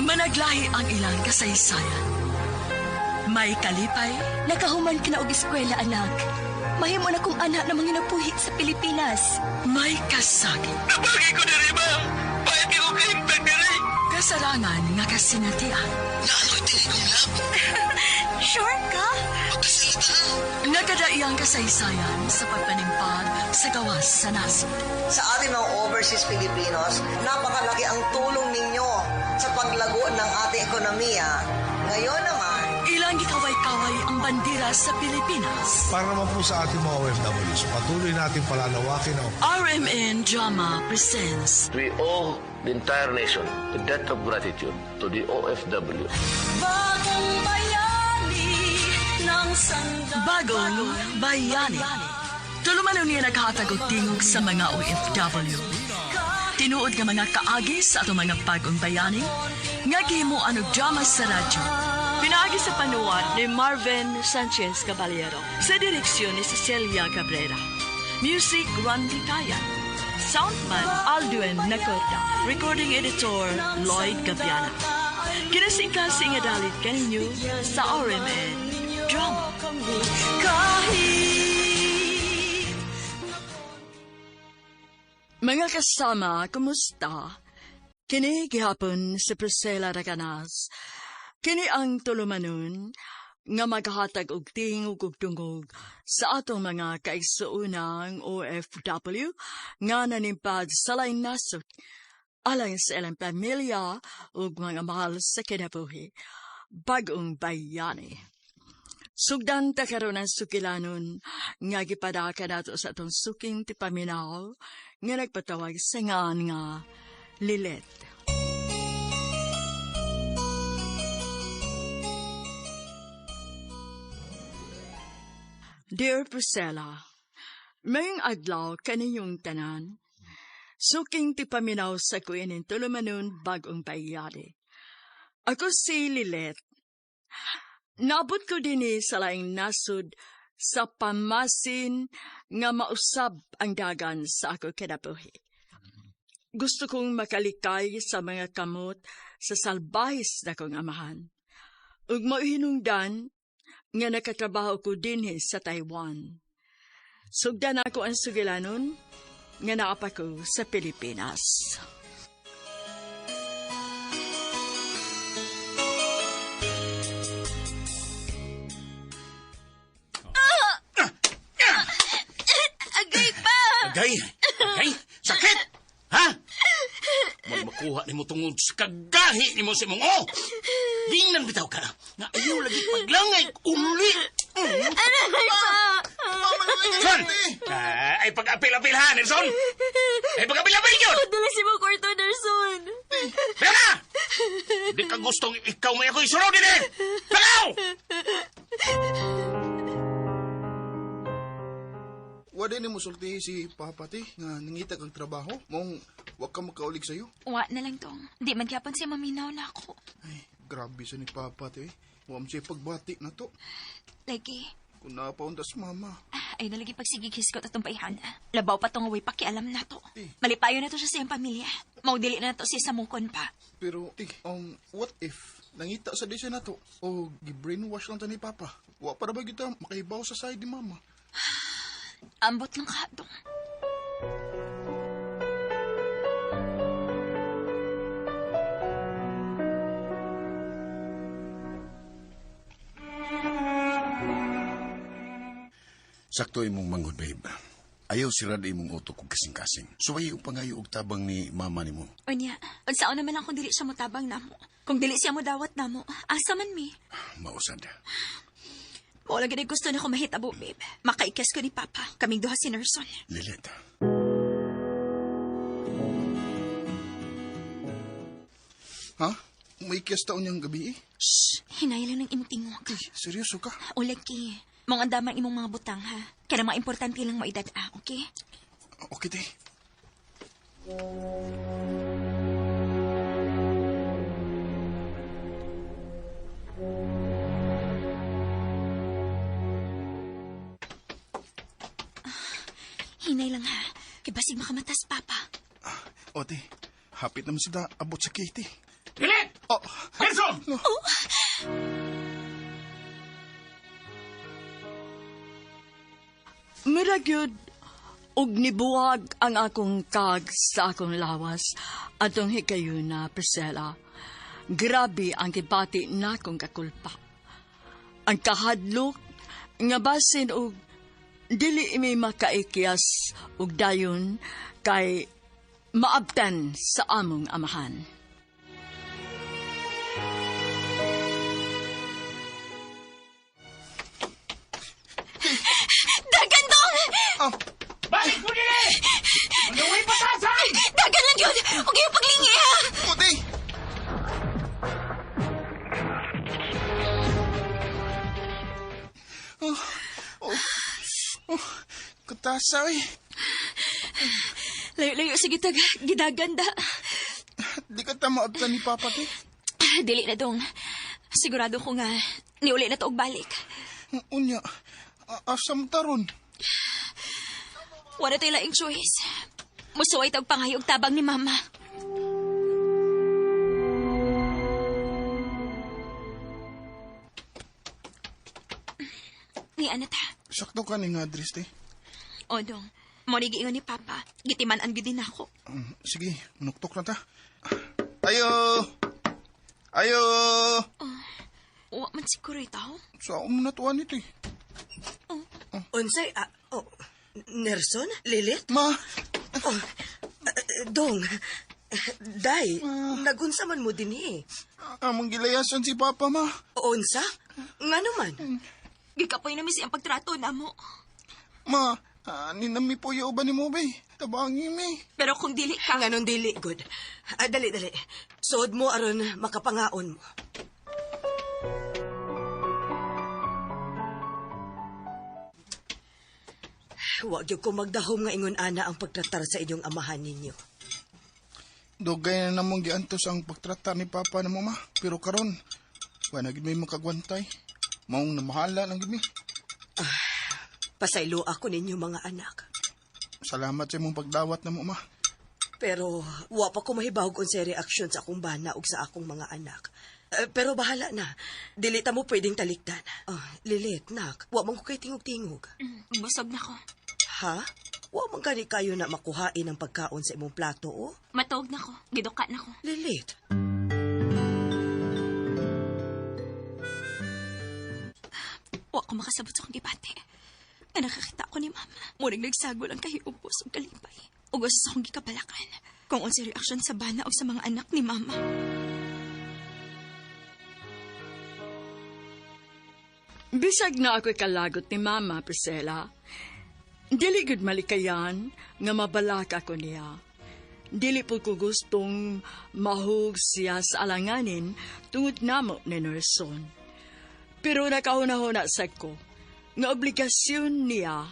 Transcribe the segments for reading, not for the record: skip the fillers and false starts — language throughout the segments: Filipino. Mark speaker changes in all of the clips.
Speaker 1: Managlahi ang ilang kasaysayan. May kalipay,
Speaker 2: Nakahuman ka na og eskwela, anak. Mahimo na kong anak na mga napuhit sa Pilipinas.
Speaker 1: may kasakit,
Speaker 3: Nabagi ko diri, ma'am. Bayad ko kahimtang diri.
Speaker 1: kasarangan nga kasinatian.
Speaker 3: Naano'y tinigong lab.
Speaker 2: Sure ka?
Speaker 3: Magkasalita.
Speaker 1: Nagkadaiyang kasaysayan sa pagpanimpag sa gawas sa nasod.
Speaker 4: Sa ating mga overseas Filipinos, napakalaki ang tulong ninyo sa paglago ng ating ekonomiya. Ngayon naman,
Speaker 1: Ilang gikaway-kaway ang bandera sa Pilipinas.
Speaker 5: Para naman po sa ating mga OFWs, patuloy natin palalawakin ang
Speaker 1: RMN Drama presents
Speaker 6: We owe the entire nation a debt of gratitude to the OFW.
Speaker 1: Bagong Bayani. Tulumanon niya naghatag og tingog sa mga OFW. Tinuod nga mga kaagi sa atong mga bagong bayani, nga gihimuan og drama sa radyo. Pinaagi sa panuwat ni Marvin Sanchez Caballero, sa direksyon ni Cecilia Cabrera. Music, Randy Tayan. Soundman, Aldwin Nacorda. Recording editor, Lloyd Gabiana. Kinasing-kasing adalit kaninyo sa RMN Drama. Mga kasama, kumusta? Kini gihapon si Priscilla Raganas. Kini ang tulumanon nga maghatag og tingog ug tungog sa atong mga kaigsuunang OFW nga nanimpad sa laing nasod alang sa ilang pamilya ug mga mahal sa kinabuhi. Bagong Bayani. Sugdan ta karon ang sukilanon nga gipadaka nato sa atong suking tipaminaw nga nagpatawag sa ngan nga Lilet. Dear Priscilla, mayong adlaw kaniyong tanan, suking tipaminaw sa kuinin tulumanon bagong bayani. Ako si Lilet. Naabot ko din sa laing nasod sa pamasin nga mausab ang dagan sa ako kinabuhi. Gusto kong makalikay sa mga kamot sa salbahis na kong amahan. Ug mauhinungdan nga nakatrabaho ko din sa Taiwan. Sugdan ako ang sugilanon nga naapa ko sa Pilipinas.
Speaker 3: Agay! Agay! Sakit! Ha? Magmakuha ni mo tungod sa kagahi ni mo si mong o! Ginan bitaw ka na. Nga ayaw lagi paglangay uli! Son! Ay pag-apil-apil ha, Nelson! Ay pag-apil-apil yun!
Speaker 2: Dala si mo kwarto, Nerson.
Speaker 3: Kaya na! Di ka gustong ikaw may ako isunod din eh! Pagaw!
Speaker 7: Wala ni mo sulti si Papa ti nga nangita kang trabaho. Mong wag ka makaulig sa'yo.
Speaker 2: Wa na lang tong. Di man gyapon siya maminaw na ako.
Speaker 7: Ay, grabe sa ni Papa ti. Huwag siya pagbati na to.
Speaker 2: Lagi.
Speaker 7: Kung napaundas mama.
Speaker 2: Ay nalagi pagsigigis ko tatong paihan. Labaw pa tong way pakialam na to. Malipayo na to sa siyang pamilya. Maudili na to siya sa mukon pa.
Speaker 7: Pero, what if nangita sa desa na to? O gi-brainwash lang ta ni Papa? Wa para ba kita makahibaw sa side ni Mama?
Speaker 2: Ambot lang kadong.
Speaker 8: Sakto imong manghod, babe. Ayaw sirad imong utok kong kasing-kasing. Suwayi ang pangayo og tabang ni mama ni mo.
Speaker 2: Unya, unsaon naman lang kung dili siya mo tabang namo. Kung dili siya mo dawat namo, asa man mi.
Speaker 8: Mausad.
Speaker 2: Wala gani gusto na ko mahitabo, babe. Makaikas ko ni Papa. Kaming duha si Nerson.
Speaker 8: Lilet.
Speaker 7: Ha? May kiyas taon niyang gabi eh.
Speaker 2: Shh! Hinay lang ng imong tingog.
Speaker 7: Ay, seryoso ka?
Speaker 2: Ulagi. Mga andaman imong mga butang, ha? Kaya mga importante lang maidad, okay?
Speaker 7: Okay, te.
Speaker 2: Hinay lang, ha? Kibasig makamatas, Papa.
Speaker 7: O, te. Hapit naman sila abot sa Katie.
Speaker 3: Lilet!
Speaker 7: Oh,
Speaker 3: Gerson!
Speaker 1: Muragyod, og nibuwag ang akong kag sa akong lawas atong hikayon na Priscilla. Grabe ang kibati na akong kakulpa. Ang kahadlok nga basin og dili may makaikyas og dayon kay maabtan sa among amahan.
Speaker 2: Dagan dong!
Speaker 7: ah,
Speaker 3: Balik mo nila! Magawin patasan!
Speaker 2: Dagan lang yun! Huwag yung paglingi, ha!
Speaker 7: puti! Katasa eh.
Speaker 2: Layo-layo, sige tag, gidaganda.
Speaker 7: Di ka tamaabtan ni Papa ti.
Speaker 2: Dili na dong. Sigurado ko nga, niuli na to og balik.
Speaker 7: Unya, asam taron.
Speaker 2: Wala tayo laing choice. Musuway tag pangayog tabang ni Mama. Ni anat ha.
Speaker 7: Sakto ka ni nga address ti.
Speaker 2: O dong, mo giingon ni Papa. Gitiman ang gidin ako.
Speaker 7: Sige, nuktok na ta. Ayo! Ayo!
Speaker 2: Wa man siguro itaw.
Speaker 7: Sa umunatuan ito eh.
Speaker 9: Unsay, Nerson? Lilith?
Speaker 7: Ma!
Speaker 9: Dong, Day, nagunsa man mo din eh.
Speaker 7: Amang gilayasan si Papa, ma.
Speaker 9: Unsa? Nga naman.
Speaker 2: Gikapoy na misi ang pagtrato na mo.
Speaker 7: Ma, ninami po yung uban ni mo, bay. Tabangi, mi.
Speaker 2: Pero kung dili ka,
Speaker 9: Nga nun dili, good. Dali. Sood mo aron makapangaon mo. Huwag yung ko magdahom nga ingon ana ang pagtratar sa inyong amahan ninyo.
Speaker 7: Dugay na namang giantos ang pagtrata ni Papa na mo, ma. Pero karon, wala na gid may makagwantay. Maong namahala lang gid mi.
Speaker 9: Pasaylo ako ninyo mga anak.
Speaker 7: Salamat sa imong pagdawat na mo, ma.
Speaker 9: Pero wa pa ko mahibawag unsay reaksyon sa akong bana ug sa akong mga anak. Pero bahala na. Dili ta mo pwedeng talikdan. Lilit, nak. Wa man ko kay tingog-tingog.
Speaker 2: busog na ko.
Speaker 9: Ha? Wa man gani kayo na makuhain ang pagkaon sa imong plato, oh?
Speaker 2: Matog na ko. Giduka na ko.
Speaker 9: Lilit.
Speaker 2: Wa ko makasabot sa kong gibate. Nga nakakita ko ni Mama. Muring nagsagol ang kahiubos o kalipay. Ugos sa akong gikabalakan. Kung unsay reaksyon sa bana o sa mga anak ni Mama.
Speaker 1: Bisag na ako'y kalagot ni Mama, Priscilla. Dili gud malikayan nga mabalak ako niya. Dili po ko gustong mahug siya sa alanganin tungod namo ni Nerson. Pero nakahuna-huna sa ko nga obligasyon niya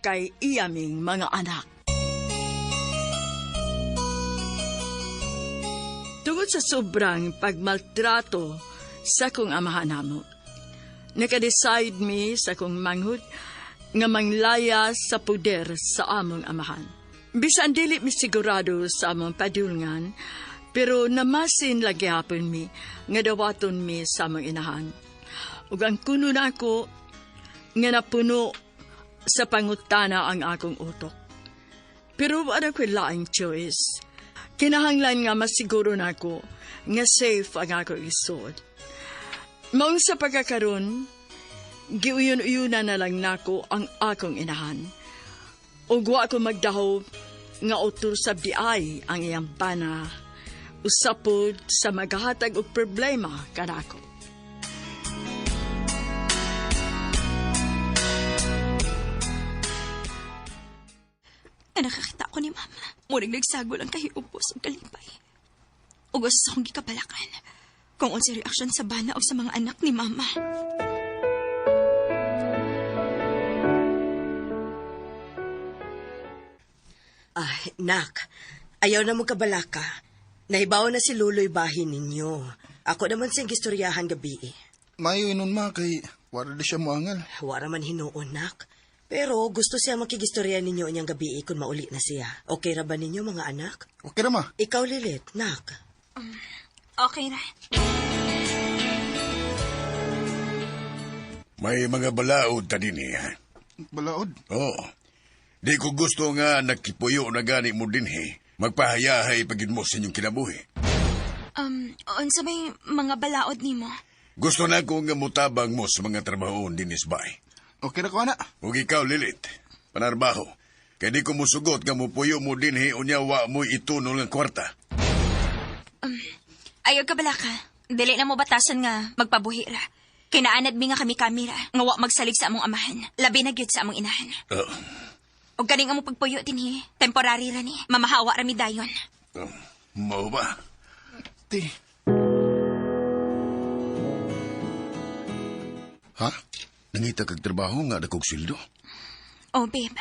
Speaker 1: kay iyaming mga anak. Tungod sa sobrang pagmaltrato sa kong amahan namo, nakadecide mi sa kong manghud nga manglaya sa puder sa among amahan. Bisan dili mi sigurado sa among padulngan, pero namasin lagi hapon mi nga dawaton mi sa among inahan. Ug ang kuno na ako nga napuno sa pangutana ang akong utok. Pero wala ko laing choice. Kinahanglan nga masiguro na ako nga safe ang ako isod. Maong sa pagkakaroon, giuyon-uyuna na lang nako ang akong inahan. Ug wa ako magdaho nga utur sabdi ay ang iyang bana, usapod sa maghatag og problema kanako.
Speaker 2: Nga nakakita ko ni Mama. Muring nagsagol ang kahiubos o kalipay. Ugos sa akong gikabalakan. Kung unsay reaksyon sa bana o sa mga anak ni Mama.
Speaker 9: Nak, ayaw na mo kabalaka. Nahibaw na si Luloy bahin ninyo. Ako naman siyang gistoryahan gabi eh.
Speaker 7: Mayo inon, ma, kay wala na siya moangal.
Speaker 9: Wara man hinuon, nak. Pero gusto siya makigistorya ninyo inyang gabi kung mauli na siya. Okay ra ba ninyo, mga anak?
Speaker 7: Okay na, ma.
Speaker 9: Ikaw, Lilit, nak.
Speaker 2: Okay na.
Speaker 8: May mga balaod ta din eh.
Speaker 7: Balaod.
Speaker 8: Oo. Di ko gusto nga nakipuyo na gani mo din eh. Magpahayahay pagid mo sa inyong kinabuhi.
Speaker 2: Unsa may mga balaod nimo?
Speaker 8: Gusto na ko nga mutabang mo sa mga trabahoon din isbay.
Speaker 7: Okay na ko, anak.
Speaker 8: Ug ikaw, Lilit, panarbaho. Kaya di ko musugot nga mupuyo mo din he unya wa mo itunol ng kwarta.
Speaker 2: Ayaw ka bala ka. Dili na mo batasan nga magpabuhi ra. Kinaanad mi nga kami kamera nga wa magsalig sa among amahan. Labi na gyud sa among inahan. Og kaning among pagpuyo dinhi, temporary ra ni. Mamahawa ra mi dayon.
Speaker 8: Mao ba?
Speaker 7: Ti.
Speaker 8: Ha? Nangita kag trabaho nga dakog sildo?
Speaker 2: Oh, babe.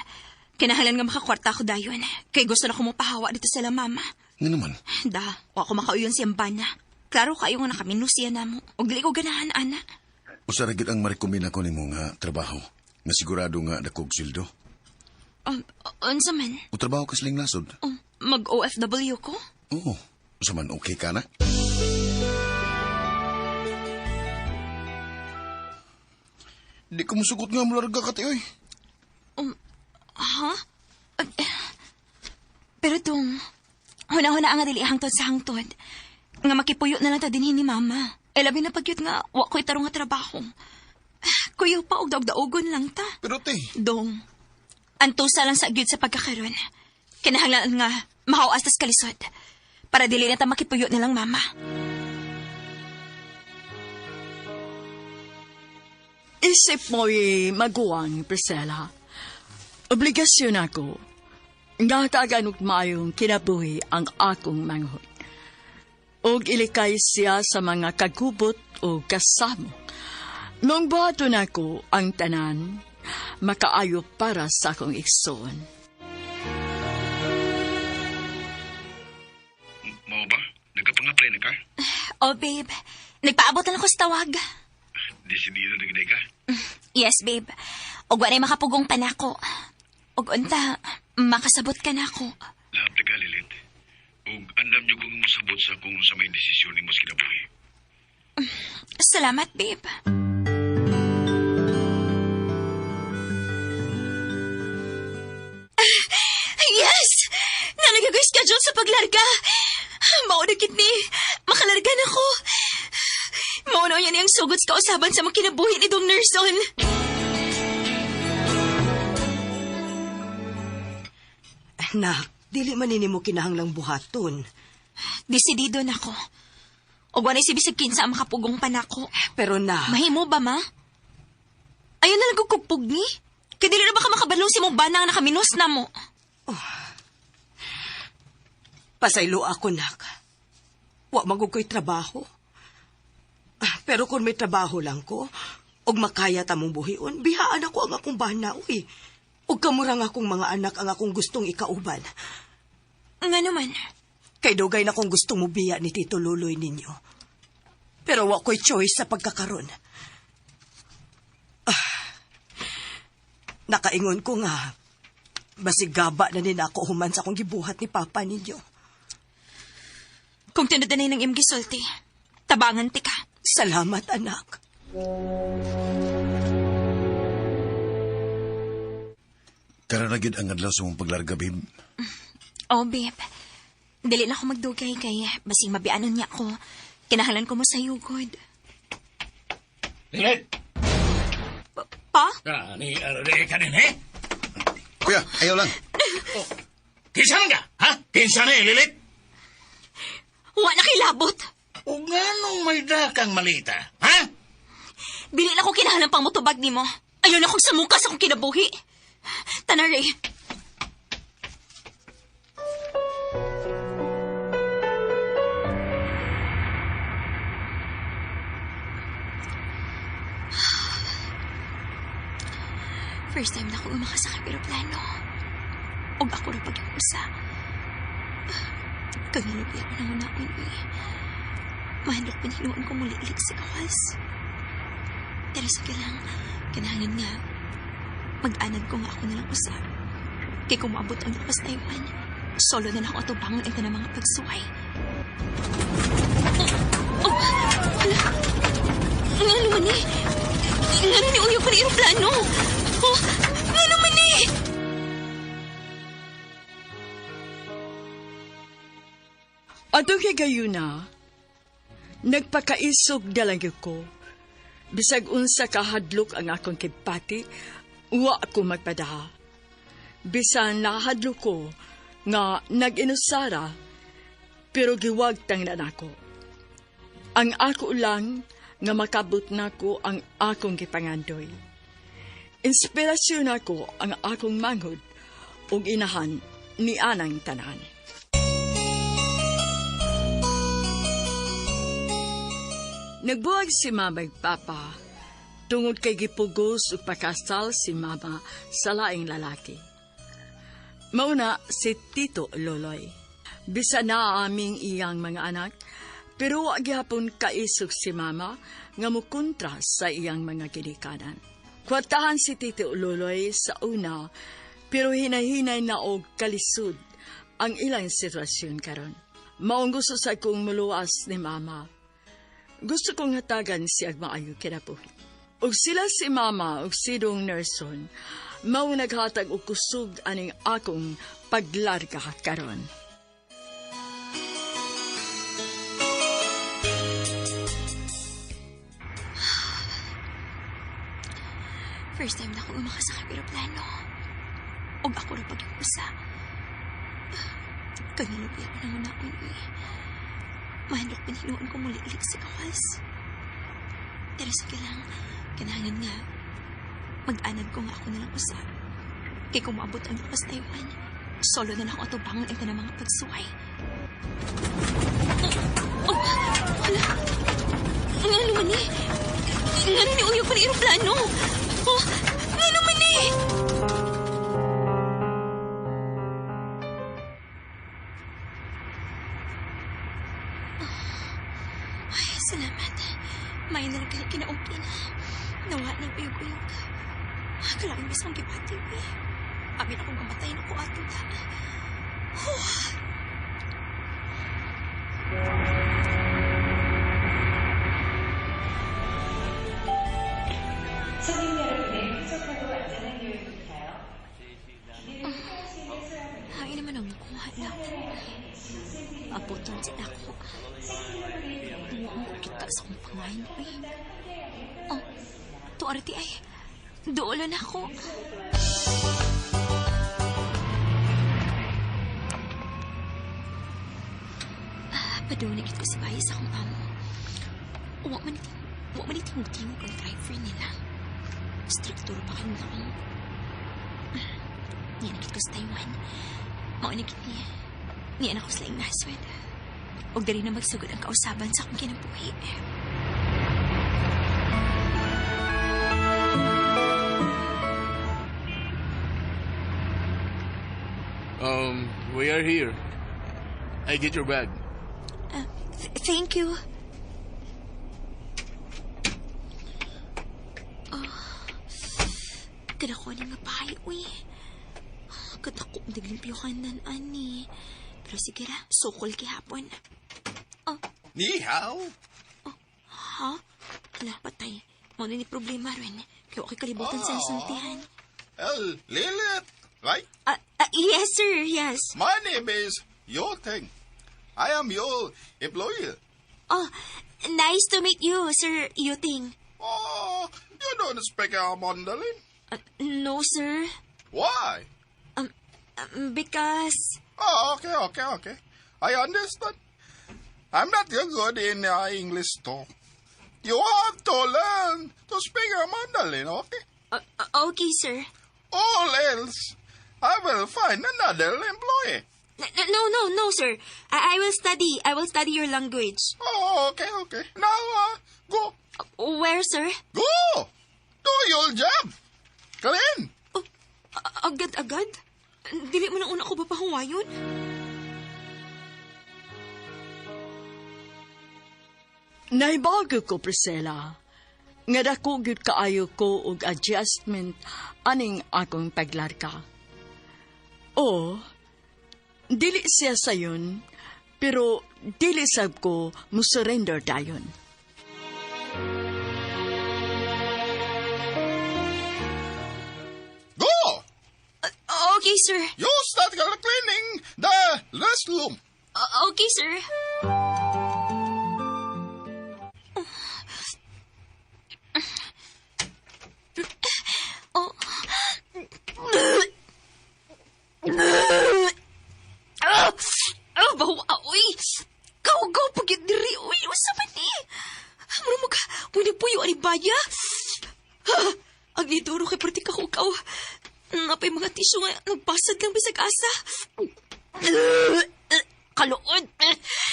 Speaker 2: Kinahanglan nga makakwarta ko dayon. Kay gusto na ko mo pahawa dito sa la mama.
Speaker 8: Nga naman.
Speaker 2: Da, wa ko makauyon siyang bana. Klaro kayo nga nakaminusiya na mo. Og dili ko ganahan, ana.
Speaker 8: Usa ra gid ang marekomenda ko nimo nga trabaho. Na sigurado nga dakog sildo.
Speaker 2: Unsa man?
Speaker 8: O trabaho ka siling nasod?
Speaker 2: Mag-OFW ko?
Speaker 8: Oo. Usa man okay ka na?
Speaker 7: Di ko musugot nga mularga ka, ti, oy.
Speaker 2: Ha? Pero tong, huna-huna ang adili hangtod sa hangtod. Nga makipuyo na lang ta din ni mama. E labi na pagyut nga, wa ko'y tarong nga trabaho. Kuyo pa og daog-daogon lang ta.
Speaker 7: Pero, ti.
Speaker 2: Dong, antusa lang sa gyud sa pagkakaroon. Kinahanglan nga, mahawas tas kalisod. Para dili na ta makipuyo na lang mama.
Speaker 1: Isip mo'y maguwang, Priscilla. Obligasyon ako. Nga kaganok mayong kinabuhi ang akong manghod. Og ilikay siya sa mga kagubot o kasamo. Nung buhaton ako ang tanan, makaayo para sa akong iksoon.
Speaker 8: Mao ba? Nagkapang-apply na ka?
Speaker 2: Oh, babe. Nagpaabot na ako sa tawag.
Speaker 8: Desidido na gid ka?
Speaker 2: Yes, babe. Og walay makapugong pa nako. Og unta, makasabot ka na ako.
Speaker 8: Lahat ka, Lilit. Ug andam niyo kung masabot sa kung sa may desisyon ni mas kinabuhi.
Speaker 2: Salamat, babe. Yes! Nanagagoy schedule sa paglarga. Maunagit ni, makalarga na ko. Maunaw yan yung sugod sa kausaban sa mga kinabuhi ni Dong Nerson.
Speaker 9: Nak, dili man nini mo kinahanglang buhaton.
Speaker 2: Desidido na ko. O wanay si bisig kinsa ang makapugong panako.
Speaker 9: Pero na,
Speaker 2: Mahimo ba, ma? Ayaw na nagkukupog ni. Kaya dili na baka makabalong si mo banang nakaminos na mo.
Speaker 9: pasaylo ako, nak. Wa magukoy trabaho. Pero kung may trabaho lang ko, og makaya tamong buhion, bihaan ako ang akong bana, uy. Og kamurang akong mga anak ang akong gustong ikauban.
Speaker 2: Nga naman.
Speaker 9: Kay dugay na kong gustong mubiya ni Tito Luloy ninyo. Pero wa ko'y choice sa pagkakaroon. Nakaingon ko nga, basig gaba na nila ako human sa akong gibuhat ni Papa ninyo.
Speaker 2: Kung tinudanay ng imong gisulti, tabangan ti ka.
Speaker 9: Salamat, anak.
Speaker 8: Tara na gyud ang adlaw sa mong paglarga, babe.
Speaker 2: Oh, babe. Dili na ako magdugay kay basing mabianon niya ako. Kinahanglan ko mo sa yugod.
Speaker 3: Lilit!
Speaker 2: Pa?
Speaker 3: Ni arade ka din, eh?
Speaker 8: Kuya, ayaw lang.
Speaker 3: Kinsa man ka? Ha? Kinsa na, Lilit?
Speaker 2: Wa na kilabot.
Speaker 3: O ganong may dakang malita, ha?
Speaker 2: Dili na ko kinahanglan pang motubag ni mo. Ayaw na kong samukas akong kinabuhi. Tanare. First time na ako umakasakay pero plano. Og ako rin pag-iusa. Kagalubi ako ng unaon, eh. Mahandok pininuan ko muli ilik sa kawas. Pero sige lang, kinahangin nga. Mag-anad ko nga ako nalang usap. Kaya kung maabot ang lakas na iwan, solo na lang ako atubangon ito ng mga pagsuway. man eh? Nga ni uyog pa ni aeroplano. Oh, nga naman eh!
Speaker 1: Ato higayuna, nagpakaisog dalang ko. Bisag unsa kahadlok ang akong kipati, wa ako magpadaha. Bisan nakahadlok ko nga nag-inusara, pero giwag tanglan ako. Ang ako lang nga makabot nako ang akong gipangandoy. Inspirasyon ako ang akong manghod ug inahan ni anang tanan. Nagbuwag si Mama ug Papa tungod kay gipugos ug pakasal si Mama sa laing lalaki. Mauna si Tito Loloy. Bisa na aming iyang mga anak, pero wa gihapon kaisog si Mama nga mukontra sa iyang mga ginikanan. Kwartahan si Tito Loloy sa una, pero hinay-hinay na og kalisod ang ilang sitwasyon karon. Maong gusto sa kong muluwas ni Mama. Gusto kong hatagan siya maayo kinabuhi. Ug sila si Mama ug si Dong Nerson, mao naghatag og kusog aning akong paglarga karon.
Speaker 2: First time na ako umakasakay sa aeroplano. Og ako rin pag-iusa. Kanilubi ako naman ako eh. Mahandot piniluan ko muli ilik sa kawas. Pero sige lang, kailangan nga. Mag-anad ko nga ako nalang usa. Kaya kung maabot ang lapas na iwan, solo na lang ako atubangon ang mga pagsuway. Wala. Nga naman eh. Nga naman uyog pa na aeroplano. Oh, nga naman eh. Ay, salamat. May nalagay kinaumpi na. Nawa na uyog-uyog. Kalaking bis ang kipati eh. Amin akong mamatay na ko ato ta. Ay naman ang kuha lang. Abuton sila ko. Kita sa kong pangain ko eh. Oh, tuwarti ay. Doolan ako. Padunagit ko sa bahay sa akong amo. Huwag man itingog-tingog ang driver nila. Struktura pa kayo lang. Niyanagit ko sa Taiwan. Maunagit niya. Niyan ako sa laing naswed. Huwag dali na magsugod ang kausaban sa akong kinabuhi.
Speaker 3: We are here. I get your bag.
Speaker 2: Thank you. Kada ko nga bahay, uy. Kada ko naglimpiyuhan nan, ani. Pero sige ra, sukol kihapon.
Speaker 3: Ni hao.
Speaker 2: Ha? Ala, patay. Muna ni problema rin. Kaya okay kalibutan sa nasuntihan.
Speaker 7: Lilith, right?
Speaker 2: Yes, sir, yes.
Speaker 7: My name is Yoteng. I am your employee.
Speaker 2: Oh, nice to meet you, Sir Yuting.
Speaker 7: Oh, you don't speak Mandarin?
Speaker 2: No, sir.
Speaker 7: Why?
Speaker 2: Because...
Speaker 7: Oh, okay. I understand. I'm not good in English too. You have to learn to speak Mandarin, okay?
Speaker 2: Okay, sir.
Speaker 7: All else, I will find another employee.
Speaker 2: No, sir. I will study. I will study your language.
Speaker 7: Oh, okay. Now, go.
Speaker 2: Where, sir?
Speaker 7: Go! Do your job. Kalin!
Speaker 2: Oh, agad-agad? Dili mo na una ko ba pahuwayon?
Speaker 1: Naibago ko, Priscilla. Nga dako gyud kaayo ko og adjustment aning akong paglarka. O, dili siya sayon, pero dili sab ko musurrender dayon.
Speaker 2: Okay, sir.
Speaker 7: You start cleaning the restroom.
Speaker 2: Okay, sir. Oh. Bawa, uy. Gaw, pagit diri, uy. Usa man ni. Mura mo ka, muna po yung anibaya. Ang niduro kay perti ka hukaw. Napay mga tisyo nga, nagpasad lang bisag asa. Kaluod.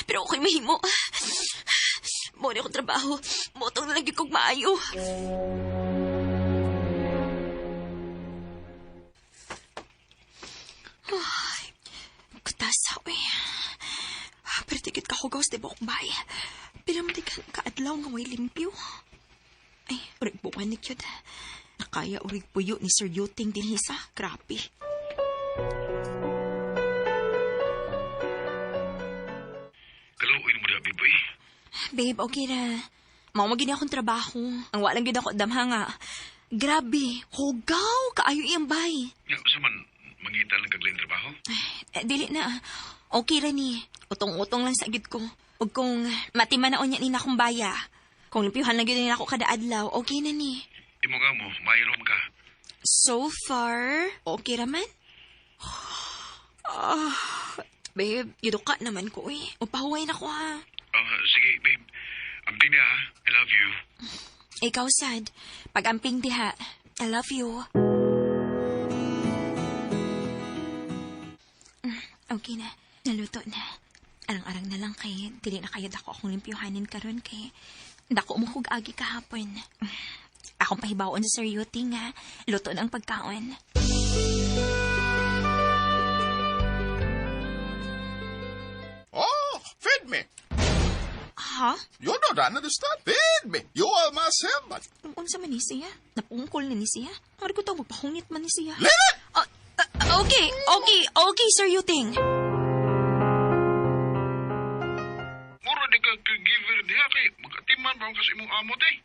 Speaker 2: Pero okay mahimo. Muna akong trabaho. Motong na lagi kong maayo. Ay, kutasa, uy. Pero tikit ka hugaw sa tibok bay. Pinamatikan ka adlaw nga may limpyo. Ay, urig buwan ni Kyud. Nakaya urig puyo ni Sir Yuting din hisa. Grabe.
Speaker 10: Kaluoy mo na, babe.
Speaker 2: Babe, okay na. Mamagin akong trabaho. Ang walang gid ako damha nga. Grabe, hugaw kaayo iyang bay.
Speaker 10: Ya, sa man, mangita lang kaglayang trabaho?
Speaker 2: Dili na. Okay ra ni. Utong-utong lang sa gid ko. Ug kung matimanaon niya ni na akong baya. Kung limpyuhan lang yun ako kada adlaw, okay na ni.
Speaker 10: Imo nga mo, mayroon ka.
Speaker 2: So far, okay raman. Babe, yuduka naman ko eh. Upahuway na ko ha.
Speaker 10: Sige, babe. Amping na, ha? I love you.
Speaker 2: Ikaw, Sad. Pag-amping diha, I love you. Okay na. Naluto na. Arang-arang na lang kay dili na kayod ako akong limpyuhanin karon kay dako mo kog agi kahapon. Akong pahibaon sa Sir Yuting nga luto ng pagkaon.
Speaker 7: Oh, feed me.
Speaker 2: Ha?
Speaker 7: You don't understand. Feed me. You are my servant.
Speaker 2: Unsa man ni siya? Napungkol na ni siya? Ang ko to magpahungit man ni siya.
Speaker 7: Lily!
Speaker 2: Okay, Sir Yuting.
Speaker 10: Mura di ka giver diha kay magkatiman ba kasi imong amot eh.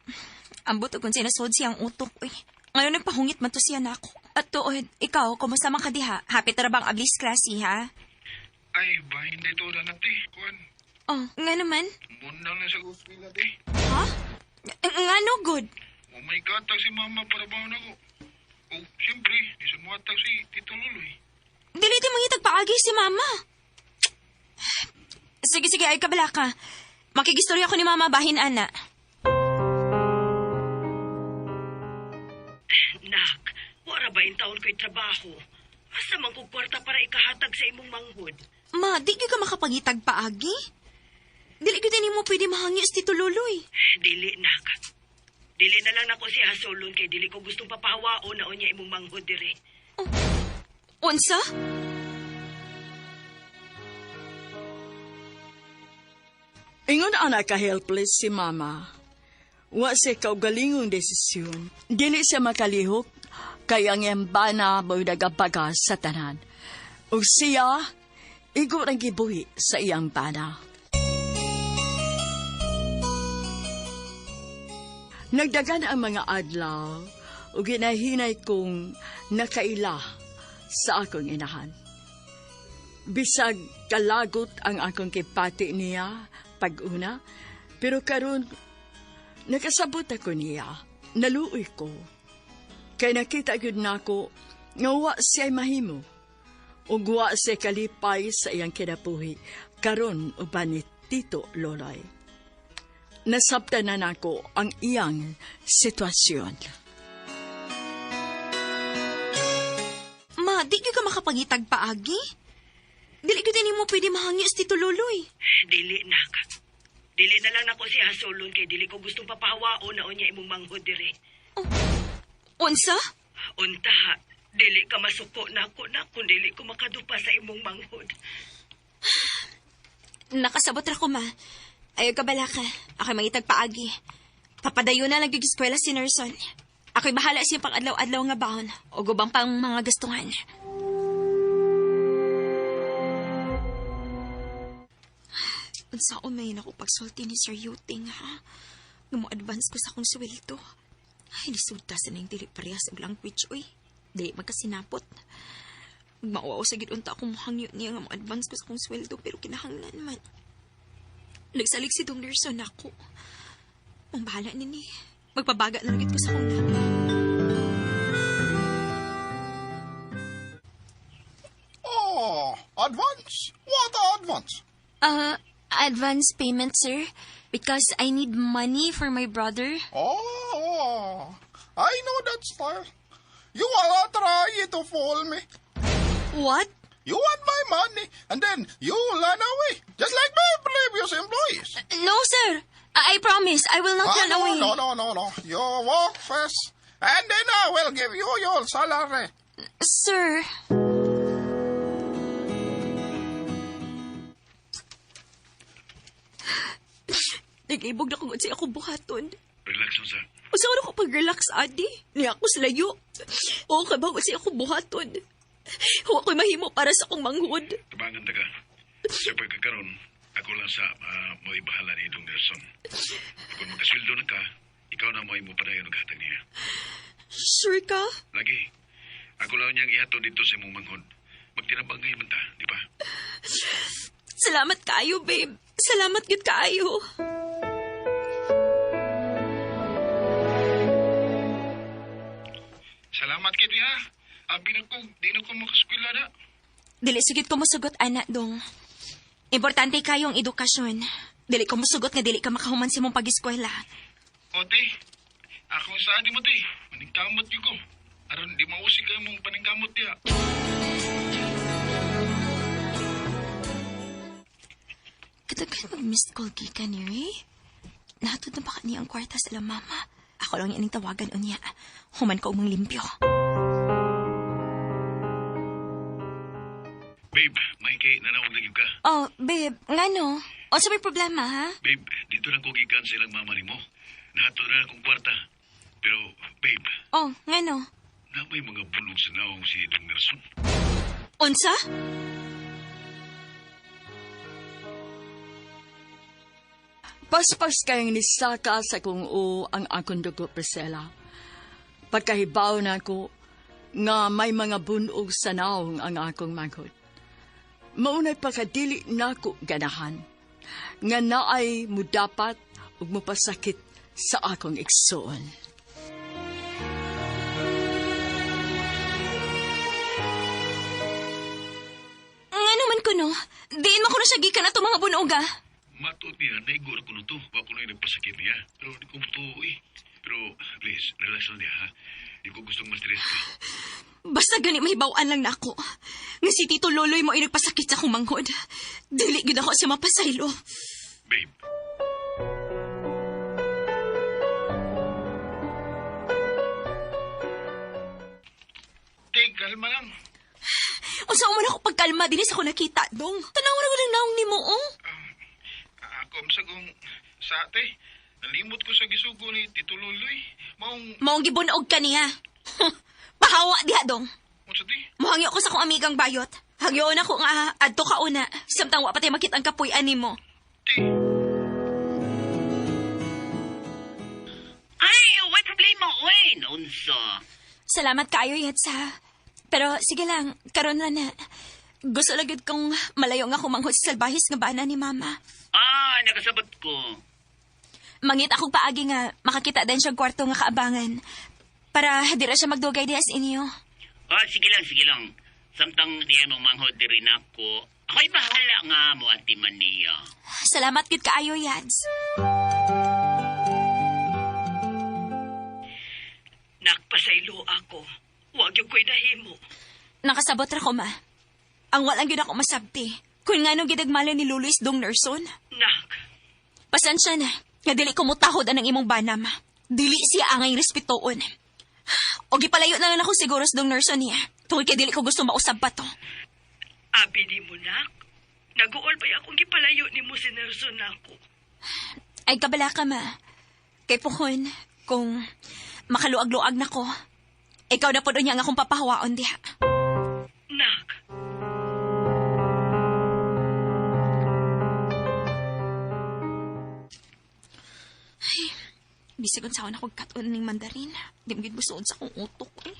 Speaker 2: Ambot kung sinasod siyang utok. Uy. Ngayon nagpahungit man to siya na ako. At tuod, ikaw, kumusta man ka diha? Happy tara bang ablis klase, ha?
Speaker 10: Ay, ba, hindi to na nati. Kuan,
Speaker 2: Oh, nga naman.
Speaker 10: muna lang sa guspila di.
Speaker 2: Ha? Nga no, good.
Speaker 10: Oh my God, tag si mama para ba na ko. Oh, siyempre, isumatag si Tito Luloy.
Speaker 2: Dili di mangitag paagi si mama. Sige, ay kabala ka. Makigistorya ko ni mama bahin, ana.
Speaker 9: Nak, wala ba yung taon ko'y trabaho? Asa man kong kwarta para ikahatag sa imong manghod?
Speaker 2: Ma, di ka makapangitag paagi? Dili ka din mo pwede mahangis Tito Luloy.
Speaker 9: Dili, nak. Dili na lang nako si Hasolon kay dili ko gustong papahawaon na niya imong manghod dire.
Speaker 2: Oh. Unsa?
Speaker 1: Ingon anak ka helpless si mama. Wa siya kaugalingong desisyon. Dili siya makalihok kay ang iyambana mo'y nagabaga sa tanan. O siya, igo ang gibuhi sa iyang bana. Nagdagan ang mga adlaw o ginahinay kong nakaila sa akong inahan. Bisag kalagot ang akong kipati niya pag-una, pero karon nakasabot ako niya, naluoy ko. Kay nakita gyud nako nga wa siya mahimo, ug wa siya kalipay sa iyang kinabuhi karon uban ni Tito Luloy. Nasabtan na nako ang iyang sitwasyon.
Speaker 2: Ma, di ka makapangitag paagi? Dili ka din mo pwede mahangis Tito Luloy.
Speaker 9: Dili, nak. Dili na lang nako si Hasolon kay dili ko gustong papahawaon na niya imong manghod dire.
Speaker 2: Oh. Unsa?
Speaker 9: Unta, dili ka masuko nako na kung dili ko makadupa sa imong manghod.
Speaker 2: Nakasabot ra ko, ma. Ayaw ka bala ka. Ako'y mangitag paagi. Papadayo na nag-eskwela si Nerson. Ako'y bahala siya pang adlaw-adlaw nga baon o gubang pang mga gastungan. Unsaon may ako pagsulti ni Sir Yuting, ha? Nga mo advance ko sa akong sweldo. Ay, nisulta sa nang dili parehas ang language, uy. Dili magkasinapot. Mawaw sa gidunta akong muhangyo niya nga ma-advance ko sa akong sweldo pero kinahanglan man. Nagsalig si Dong Nerson ako. Ang bahala nini. Magpabaga lang gid ko sa akong nana.
Speaker 7: Oh, advance? What advance?
Speaker 2: Advance payment, sir. Because I need money for my brother.
Speaker 7: Oh, I know that style. You are trying to fool me.
Speaker 2: What?
Speaker 7: You want my money, and then you run away, just like my previous employees.
Speaker 2: No, sir. I promise I will not run away.
Speaker 7: No. You walk first, and then I will give you your salary.
Speaker 2: Sir. Nag-ibog na kung siya ako buhaton.
Speaker 10: Relax lang, sir.
Speaker 2: Usaw na ko pag-relax, Adi. Niya ako sa layo. Oo, kabago siya ako buhaton. Huwag ko'y mahimo para sa akong manghod.
Speaker 10: Tabangan ta ka. Sa pagkakaroon, ako lang sa mo ibahala ni Dong Nelson. Kung magkasweldo na ka, ikaw na mo imo padayon ng hatag niya.
Speaker 2: Sure ka?
Speaker 10: Lagi. Ako lang niyang ihato dito sa imong manghod. Magtinabang ngayon man ta, di ba?
Speaker 2: Salamat kaayo, babe. Salamat gud kaayo.
Speaker 10: Salamat kid ha. Abi na ko, di na ko makaskwela na.
Speaker 2: Dili sigit ko musugot, anak, Dong. Importante kayong edukasyon. Dili ko musugot nga dili ka makahuman sa mong pag-eskwela.
Speaker 10: Ote, akong saan di mo te. Maningkamot di ko. Aron di mausik ka mong paningkamot diya.
Speaker 2: Katagal mag-missed call ka ni Ray. Nahatod na ba niya ang kwarta sa mama? Ako lang yan ang tawagan o niya. Human ko umang limpyo.
Speaker 10: Babe, may kay nanawag lagi ka.
Speaker 2: Oh, babe, nga no? O sa may problema, ha?
Speaker 10: Babe, dito lang ko gikan sa ilang mama ni mo. Nahatod na akong kwarta. Pero, babe,
Speaker 2: Oh, nga no?
Speaker 10: na may mga bulog sa naong si Dong Nelson.
Speaker 2: Unsa?
Speaker 1: Paspas kayong nisaka sa kung o ang akong dugo, Priscilla. Pagkahibaw na ko nga may mga bunog sa naong ang akong manghod. Maunay pagkadili na ko ganahan. Nga naay mo dapat ug mapasakit sa akong igsoon.
Speaker 2: Nga naman ko no? Diin mo ko na siya gikan ato mga bunog, ah.
Speaker 10: Matuot niya, naigura ko na to. Wa ko na yung nagpasakit niya. Pero di ko to Pero, please, relax lang niya, ha? Di ko gustong ma-stress ka.
Speaker 2: Basta gani mahibawaan lang na ako. Nga si Tito Loloy mo ay nagpasakit sa akong manghod. Dili gud ako siya mapasaylo.
Speaker 10: Babe, kalma lang.
Speaker 2: Unsa man ako pagkalma dinhi sa ko nakita, Dong. Tanaw na ng naong nimo, oh.
Speaker 10: Ako sa kung sa ate, nalimot ko sa gisugo ni Tito Luloy.
Speaker 2: Maong gibunog ka niya. Pahawa diha, Dong.
Speaker 10: Unsa ti?
Speaker 2: Mohangyo ko sa akong amigang bayot. Hagyoon ako nga adto ka una. Samtang wa patay makit ang kapuy-an nimo.
Speaker 11: Ay, what problema, oy? Unsa?
Speaker 2: Salamat kaayo, Yetsa. Pero sige lang, karon na na. Gusto lagid kong malayo nga kumanghod sa salbahis nga bana ni Mama.
Speaker 11: Nakasabot ko.
Speaker 2: Mangit akong paagi nga makakita din siyang kwarto nga kaabangan. Para di ra siya magdugay diha sa inyo.
Speaker 11: Sige lang. Samtang diyan mong manghod diri na ako, ako'y bahala nga mo atiman niya.
Speaker 2: Salamat gid kaayo, Yads.
Speaker 11: Nakpasaylo ako. Huwag yung ko'y nahimo.
Speaker 2: Nakasabot ra ko, ma. Ang walang yun ako masabti. Kung nga nung gidagmalan ni Luis Dong Nerson.
Speaker 11: Nak.
Speaker 2: Pasensya na. Nga dili ko mutahod ang imong bana, ma. Dili siya angay respetoon. O gipalayo na lang ako siguro sa Dong Nerson niya. Tungkol kay dili ko gusto mausab pa to.
Speaker 11: Abi ni mo, nak. Naguol pa akong gipalayo ni mo si Nerson ako.
Speaker 2: Ay kabala ka, ma. Kay Puhon, kung makaluag-luag na ko, ikaw na po doon niya nga akong papahawaon diha.
Speaker 11: Nak.
Speaker 2: Ay, bisig kung saan ako katon ng mandarin. Di magiging busoon sa akong utok, eh.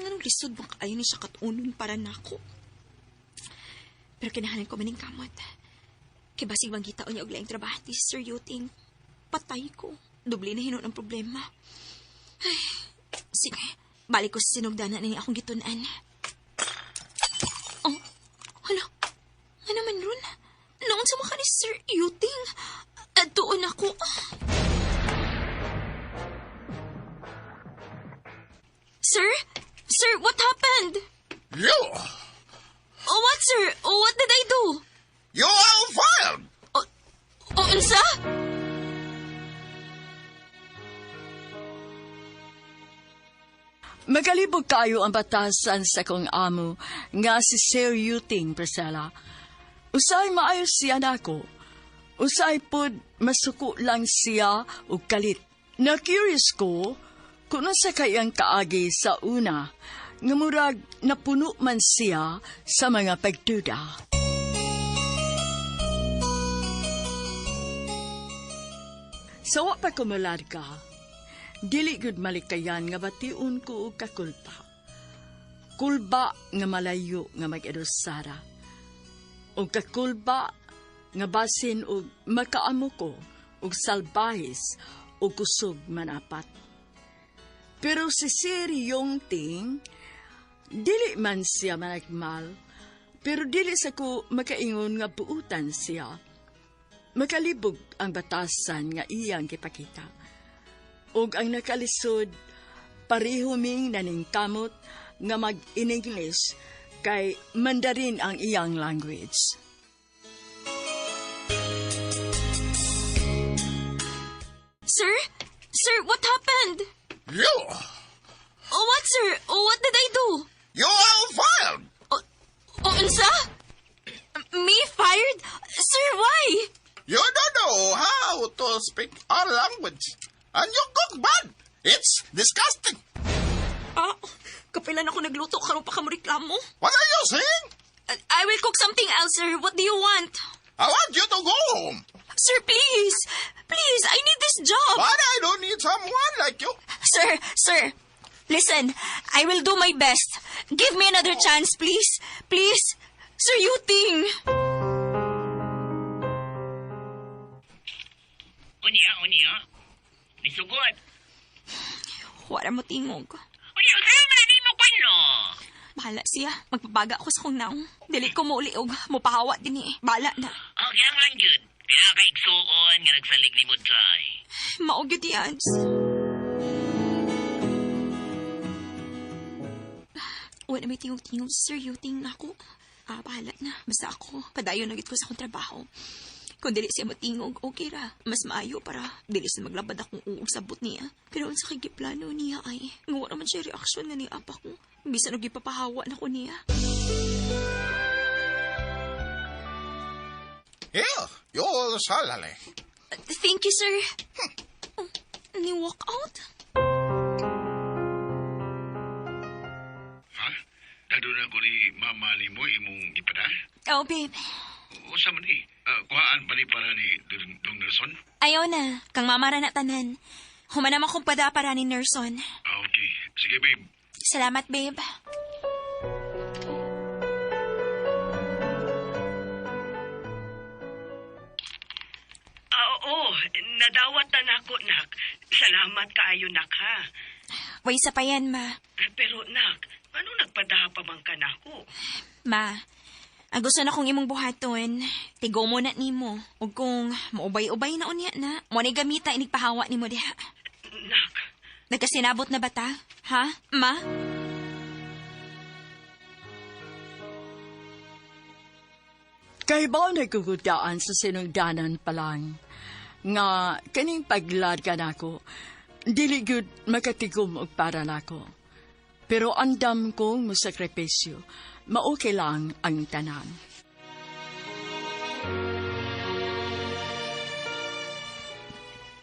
Speaker 2: Anong Ang lisod bang kaayo ni siya katunon para nako. Pero kinahalan ko maning kamot. Kay basig bang gitaon niya og laing trabaho ni Sir Yuting. Patay ko. Doble na hinon ang problema. Ay, sige, balik ko sa sinugdanan na akong gitunan. Oh, hala, ano man ron? Noon sa maka ni Sir Yuting, at doon ako. Sir? Sir, what happened?
Speaker 7: You!
Speaker 2: Oh, what, sir? Oh, what did I do?
Speaker 7: You are fired!
Speaker 2: Oh, unsa?
Speaker 1: Magalibog kayo ang batasan sa kong amo nga si Sir Yuting Priscilla. Usay maayos siya nako. Usay pod masuko lang siya og kalit. Na-curious ko kung sa kayang kaagi sa una nga murag napuno man siya sa mga pagduda. Sa wa pa kumulad ka, dili gud malikayan nga batiun ko og kakulpa. Kulba nga malayo nga mag-edusara. O kakulba nga basin og makaamo ko og salbahis o kusog manapat. Pero si Sir Yuting, dili man siya managmal, pero dili sa ko makaingon nga buutan siya. Makalibog ang batasan nga iyang kipakita. Og ang nakalisod, parihuming naningkamot nga mag-in-English kay Mandarin ang iyang language.
Speaker 2: Sir? Sir, what happened?
Speaker 7: You!
Speaker 2: Oh, what, sir? Oh, what did I do?
Speaker 7: You are fired!
Speaker 2: Oh, unsa? Me fired? Sir, why?
Speaker 7: You don't know how to speak our language. And you cook bad. It's disgusting.
Speaker 2: Ah, kapilan ako nagluto, karon pa ka mo reklamo.
Speaker 7: What are you saying?
Speaker 2: I will cook something else, sir. What do you want?
Speaker 7: I want you to go home.
Speaker 2: Sir, please. Please, I need this job.
Speaker 7: But I don't need someone like you.
Speaker 2: Sir. Listen, I will do my best. Give me another chance, please. Please. Sir Yuting.
Speaker 11: Unya. Nisugod.
Speaker 2: Wala mo tingog.
Speaker 11: Unya, kaya manin mo pano.
Speaker 2: Bahala siya. Magpabaga ako sa kong naong. Dili ko mauliog. Mupahawa din eh. Bahala na.
Speaker 11: Okay, ang lang yun. Kaya kay Igsuon nga nagsalig ni Mudsay.
Speaker 2: Maugyo di, Ads. Wala may tingog-tingog si Sir Yuting ako. Bahala na. Basta ako. Padayon nagit ko sa akong trabaho. Kung dili siya matingog, okay ra. Mas maayo para dili siya maglabad akong uong sabot niya. Pero ang sa kagiplano niya ay, ngawa naman siya reaksyon na ni apa ko. Bisa nagipapahawa na ko niya.
Speaker 7: Here, you're salary.
Speaker 2: Thank you, sir. Ni-walk out?
Speaker 10: Ha? Dado na ko ni mama ni mo imong ipada?
Speaker 2: Oh, babe.
Speaker 10: O sa man kuhaan pa ni para ni Dong Nelson?
Speaker 2: Ayaw na. Kang mamara na tanan. Humanam akong pada para ni Nerson.
Speaker 10: Okay. Sige, babe.
Speaker 2: Salamat, babe.
Speaker 12: Oo, nadawat na nako, nak. Salamat kaayo, nak, ha.
Speaker 2: Way sa pa yan, ma.
Speaker 12: Pero, nak, ano nagpadaha pa man ka nako?
Speaker 2: Ma, ang gusto na kong imong buhaton, tigo mo na nimo. Ug kung maubay-ubay na unya na, mo ni gamita inigpahawa nimo diha.
Speaker 12: Nak.
Speaker 2: Nagkasinabot na ba ta? Ha, ma?
Speaker 1: Kay ba nagkukudaan sa sinungdanan pa lang nga kaning paglad ka nako, dili gud makatigom og para nako. Pero andam kong musakripisyo, maokay lang ang tanan.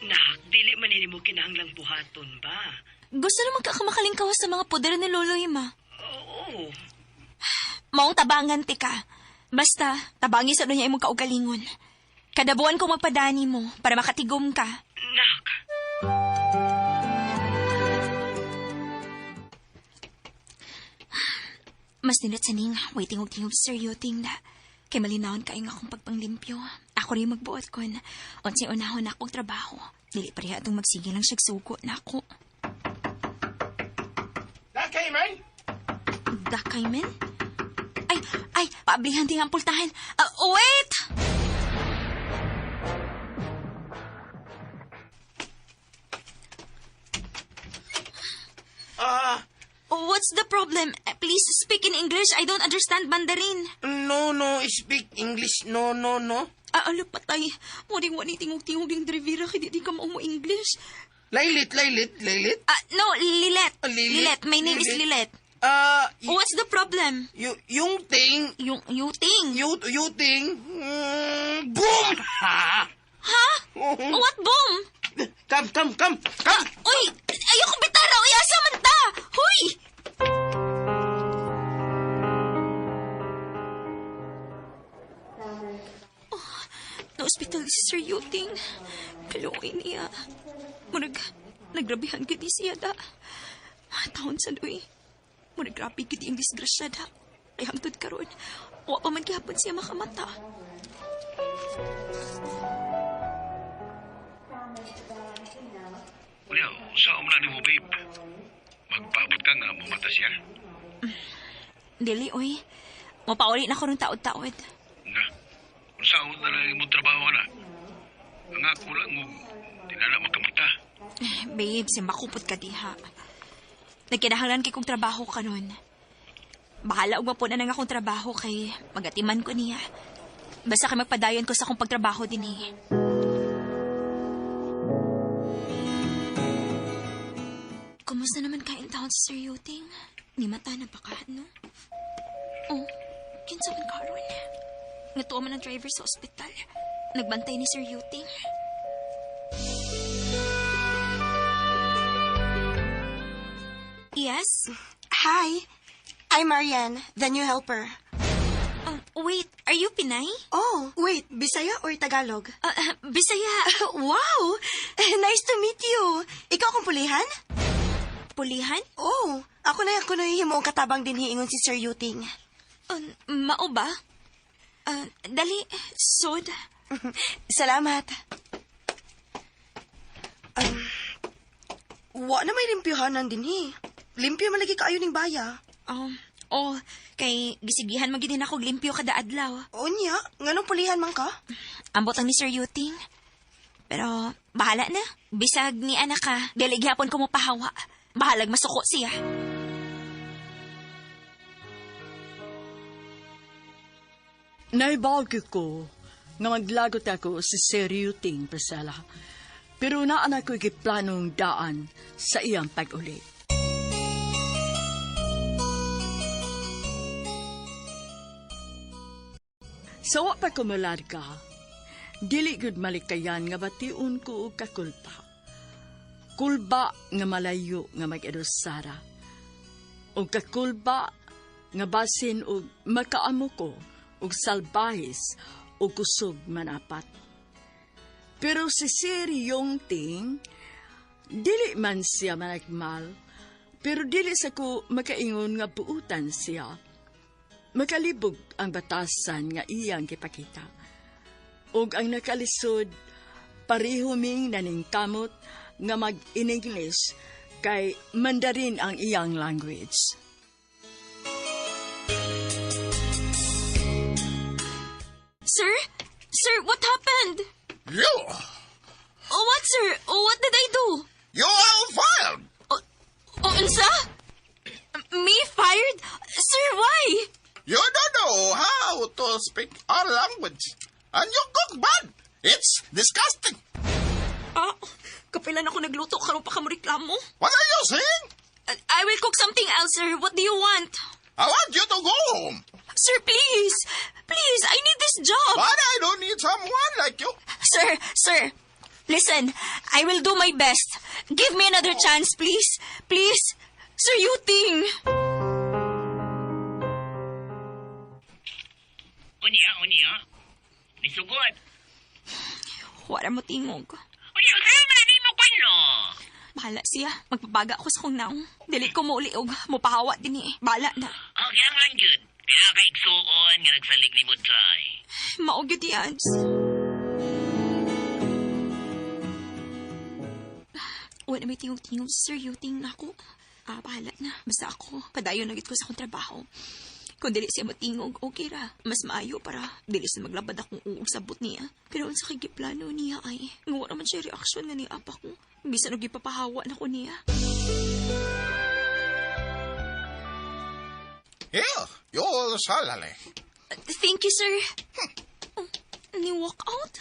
Speaker 12: Nak, dili man mo kinahanglang buhaton ba?
Speaker 2: Gusto naman kakamakalingkawas sa mga poder ni Loloy, ma.
Speaker 12: Oo.
Speaker 2: Maong tabangan ti ka. Basta, tabangi sa niya imong kaugalingon. Kadabuan kong magpadani mo para makatigom ka.
Speaker 12: Nak.
Speaker 2: Mas nindot sa ning, waiting og tingog Sir Yuting na. Kay malinawon kay nga akong pagpanglimpyo. Ako rin magbuot kon. Unsay unahon na akong trabaho. Dili pareha itong magsige lang siya sugo na ako.
Speaker 3: Dakay, man!
Speaker 2: Dakay, men? Ay, paablihan din ang pultahan. Wait! What's the problem? Please speak in English. I don't understand Mandarin.
Speaker 3: No, speak English. No.
Speaker 2: Alo patay. Muring-wani tingog-tingog yung drivera kaya di ka mo English.
Speaker 3: Lilit.
Speaker 2: No, Lilet. Lilet. My name is Lilet. What's the problem?
Speaker 3: Yung ting.
Speaker 2: You ting?
Speaker 3: You ting. Boom!
Speaker 2: Ha? What boom?
Speaker 3: Come.
Speaker 2: Uy! Ayoko bitaraw! Iyasa man ta! Huy! Na-hospital si Sir Yuting. Kaluoy niya. Nagrabihan giti siya da. Taon sa doy. Nagrabi giti ang disgrasya da. Ay hangtod karon. Wa pa man gihapon siya makamata.
Speaker 10: Unya, sa umna ni mo, babe? Magpaabot ka nga, mamata siya?
Speaker 2: Dili, oy. Mapauli na ko ng taod-taod.
Speaker 10: Na, kung saan na lang mo trabaho na? Ang ako lang mo, di na magkamata.
Speaker 2: Babe, simbakupot ka diha. Nagkinahanglan kay kong trabaho kanon. Bahala og mapuna nang akong trabaho kay magatiman ko niya. Basta kay magpadayon ko sa akong pagtrabaho din eh. Kumusta naman kain taon si Sir Yuting? Ni mata na baka, no? Oh, kinsa man karon. Ngatuwa man ang driver sa ospital. Nagbantay ni Sir Yuting. Yes?
Speaker 13: Hi, I'm Marianne, the new helper.
Speaker 2: Wait, are you Pinay?
Speaker 13: Oh, wait, Bisaya or Tagalog?
Speaker 2: Bisaya.
Speaker 13: Wow! Nice to meet you. Ikaw kong pulihan?
Speaker 2: Pulihan?
Speaker 13: Oh, ako na yung katabang din hiingon si Sir Yuting.
Speaker 2: Mao ba? Dali, sod.
Speaker 13: Salamat. Wa na may limpyohanan din Limpyo malagi kaayo ning baya.
Speaker 2: Kay gisigihan magidin ako limpyo kada adlaw.
Speaker 13: Unya, nganong pulihan man ka?
Speaker 2: Ambot ang ni Sir Yuting. Pero bahala na. Bisag ni anak ka, dili gyapon ko mo pahawa. Bahalag masuko siya.
Speaker 1: Naibawag ko nga maglagot ako si Sir Yuting Priscilla. Pero naan ako planong daan sa iyang pag-uli. Sawa pa kumulad ka, dili gud malikayan nga batiun ko og kakulpa. Kulba nga malayo nga mag-edusara. O kakulba nga basin og makaamo ko og salbahis o kusog manapat. Pero si Sir Yuting, dili man siya managmal, pero dili sa ko makaingon nga buutan siya. Makalibog ang batasan nga iyang gipakita. Ug ang nakalisod, parihuming naningkamot nga mag-in-English kay Mandarin ang iyang language.
Speaker 2: Sir, what happened?
Speaker 7: You!
Speaker 2: What, sir? What did I do?
Speaker 7: You are fired!
Speaker 2: Unsa? Me fired? Sir, why?
Speaker 7: You don't know how to speak our language. And you cook bad. It's disgusting.
Speaker 2: Kapilan ako nagluto karon pa ka mo reklamo.
Speaker 7: What are you saying?
Speaker 2: I will cook something else, sir. What do you want?
Speaker 7: I want you to go home.
Speaker 2: Sir, please. Please, I need this job.
Speaker 7: But I don't need someone like you.
Speaker 2: Sir. Listen, I will do my best. Give me another chance, please. Please. Sir Yuting.
Speaker 11: Unya. Nisugod.
Speaker 2: Wala mo tingog.
Speaker 11: Unya, kaya man mo pano.
Speaker 2: Bahala siya. Magpapaga ako sa kong naong. Dili ko mauli og mupahawa din eh. Bahala na.
Speaker 11: Pagyang lang yun. Kaya kaigsuon nga nagsalig ni mo, Jai.
Speaker 2: Maugyo di, Ads. Wala may tingog-tingog si Sir Yuting na ako. Bahala na. Basta ako, padayon nagit ko sa akong trabaho. Kung dili siya matingog, okay ra. Mas maayo para dili siya maglabad akong uog sa but niya. Pero sa kagiplano niya ay, ngawa naman siya reaksyon nga ni apa ko. Bisa nagipapahawa na ko niya.
Speaker 7: Yeah, you're salale.
Speaker 2: Thank you, sir. Ni-walk out?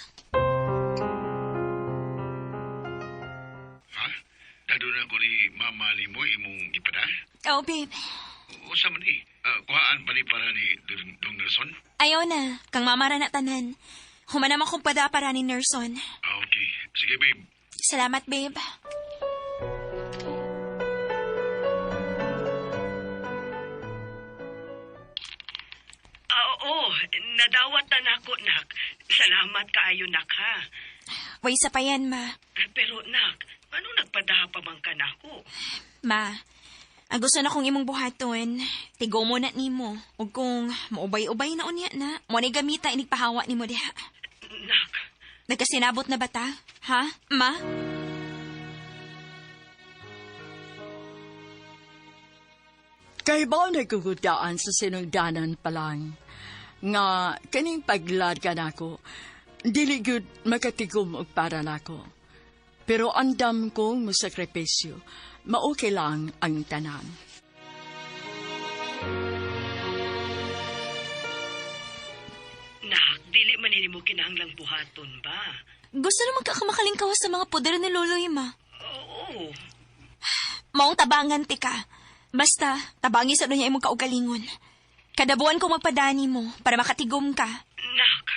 Speaker 10: Dado na ko ni mama ni mo imong ipada?
Speaker 2: Oh, babe.
Speaker 10: Usa man ni? Kuhaan pa ni para ni Dong Nelson?
Speaker 2: Ayaw na. Kang mamara na tanan. Humanam akong pada para ni Nerson.
Speaker 10: Okay. Sige, babe.
Speaker 2: Salamat, babe.
Speaker 12: Oo, nadawat na nako, nak. Salamat kaayo, nak, ha?
Speaker 2: Way sa pa yan, ma.
Speaker 12: Pero, nak, ano nagpadaha pa man ka nako?
Speaker 2: Ma, ang gusto na kong imong buhaton, tigo mo na ni mo. O kung maubay-ubay na unya na, mo ni gamita inigpahawa ni mo diha.
Speaker 12: Nak.
Speaker 2: Nagkasinabot na ba ta? Ha, ma?
Speaker 1: Kay ba nagkukudaan sa sinungdanan pa lang, nga kaning paglad ka nako, dili gud makatigom og para nako. Pero andam kong musakripisyo, maokay lang ang tanan.
Speaker 12: Nak, dili man ini mo kinahanglang buhaton ba?
Speaker 2: Gusto naman kakamakalinkawos sa mga poder ni Loloy, ma.
Speaker 12: Oo.
Speaker 2: Maong tabangan ti ka. Basta, tabangi sa niya imong kaugalingon. Kadabuan kong magpadani mo para makatigom ka.
Speaker 12: Nak.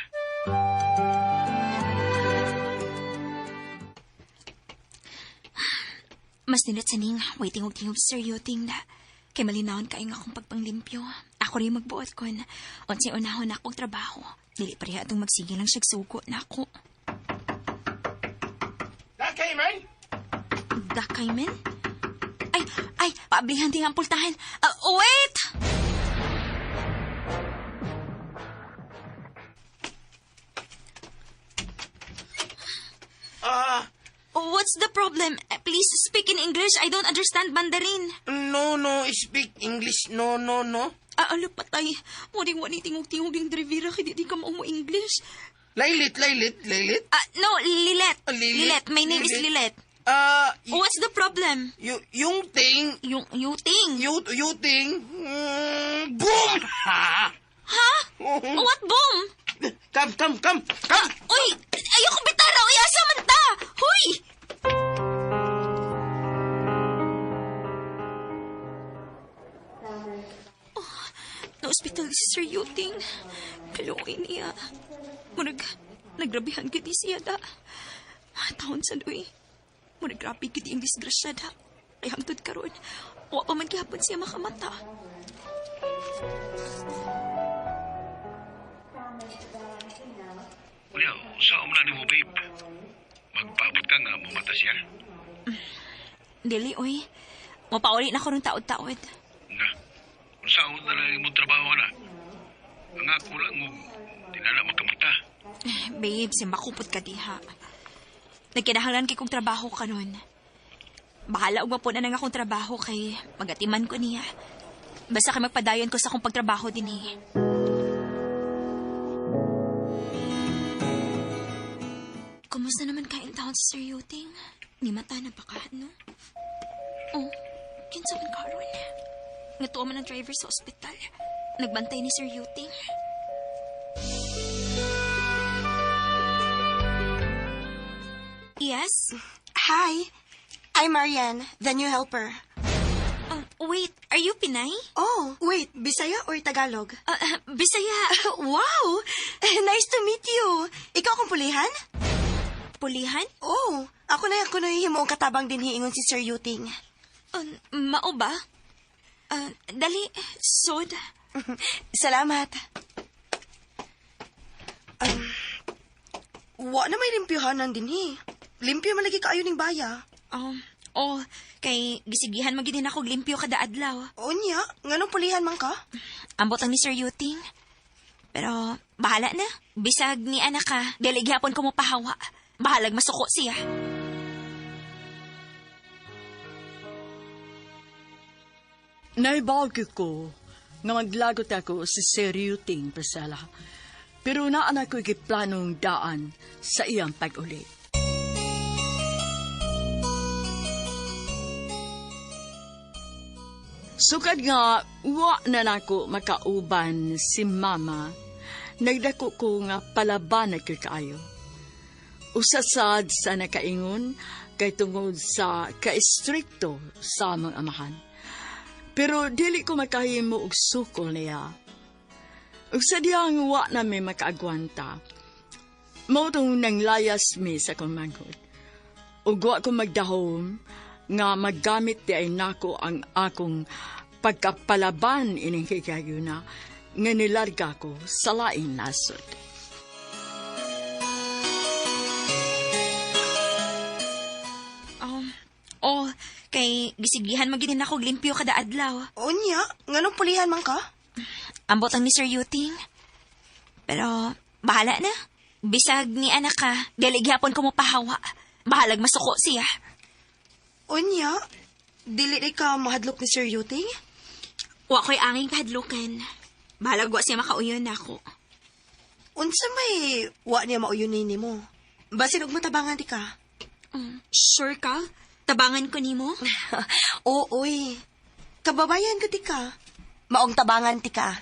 Speaker 2: Mas nilat saning, waiting og tingog Sir Yuting na. Kay malinawon kayo nga akong pagpanglimpyo. Ako rin magbuot ko na. Unsay unahon na akong trabaho. Dili pareha itong magsige lang siya suko na ako.
Speaker 3: Dakay man?
Speaker 2: Dakay man? Ay, paablihan ting ang pultahan. Wait! What's the problem? Please speak in English. I don't understand Mandarin.
Speaker 3: No, speak English. No.
Speaker 2: Alo patay. Wani tingog-tingog yung drivera kaya di ka mo English.
Speaker 3: Lilit.
Speaker 2: No, Lilet.
Speaker 3: Lilet.
Speaker 2: My name is Lilet. What's the problem?
Speaker 3: Yung ting.
Speaker 2: You ting?
Speaker 3: You ting. Boom!
Speaker 2: Ha? What boom?
Speaker 3: Come.
Speaker 2: Uy! Ayoko bitara! Uy, asa man ta! Huy! Na-hospital si Sir Yuting. Kaluoy niya. Nagrabihan giti siya da. Taon sa doy. Nagrabi giti yung disgrasya da. Ay hangtod karon. Wa pa man gihapon siya makamata.
Speaker 10: Kuya, saan na ni mo, babe? Magpaabot ka nga, mamata siya.
Speaker 2: Dili, oy. Mapauli na ko ng taod-taod.
Speaker 10: Na, saan na lang mo trabaho na? Ang ako lang mo, di na makamata.
Speaker 2: Babe, simbakupot ka diha. Nagkinahanglan kay kong trabaho kanon. Bahala og mapunan ang akong trabaho kay magatiman ko niya. Basta kay magpadayon ko sa akong pagtrabaho din eh. Kumusta naman kain taon si Sir Yuting? Ni mata na baka, no? Oh, kinsa man karon. Ngatuwa man ang driver sa ospital. Nagbantay ni Sir Yuting. Yes?
Speaker 13: Hi, I'm Marianne, the new helper.
Speaker 2: Wait, are you Pinay?
Speaker 13: Oh, wait, Bisaya or Tagalog?
Speaker 2: Bisaya.
Speaker 13: Wow! Nice to meet you. Ikaw kong pulihan?
Speaker 2: Pulihan?
Speaker 13: Oh, ako na yung katabang din hiingon si Sir Yuting.
Speaker 2: Mao ba? Dali, sod.
Speaker 13: Salamat. Wa na may limpyohanan din Limpyo malagi kaayo ning baya.
Speaker 2: Oh, kay gisigihan mo gid ako limpyo kada adlaw.
Speaker 9: Unya, nganong pulihan man ka?
Speaker 2: Ambot ang ni Sir Yuting. Pero bahala na. Bisag ni anak ka, dili gyapon ko mo pahawa. Bahalag masuko siya.
Speaker 1: Naibawag ko nga maglagot ako sa Sir Yuting, Priscilla. Pero naan ako planong daan sa iyang pag-uli. Sukad nga, wa na nako makauban si Mama, nagdako ko nga palaban ko kaayo. Usasad sa nakaingon, kay tungod sa ka-istrikto sa amang amahan. Pero dili ko makahimo og sukol niya. Ug sadyang wa na may makaagwanta. Mao tong nanglayas mi sa kong manghod. Ug wa ko magdahom nga maggamit di ay nako ang akong pagkapalaban ining higayuna nga nilarga ko sa laing nasod.
Speaker 2: Kay gisigihan mo gid ako limpyo kada adlaw.
Speaker 9: Unya, nganong pulihan man ka?
Speaker 2: Ambot ang ni Sir Yuting. Pero bahala na. Bisag ni anak ka, dili gyapon ko mo pahawa. Bahalag masuko siya.
Speaker 9: Unya, dili ka mahadlok ni Sir Yuting?
Speaker 2: Wa ko'y anging kahadlukan. Bahalag wa siya makauyon ako.
Speaker 9: Unsa may wa niya mauyunin nimo? Basin og matabangan di ka?
Speaker 2: Sure ka? Tabangan ko nimo?
Speaker 9: Ooy. Kababayan ka ti ka. Maong tabangan ti ka.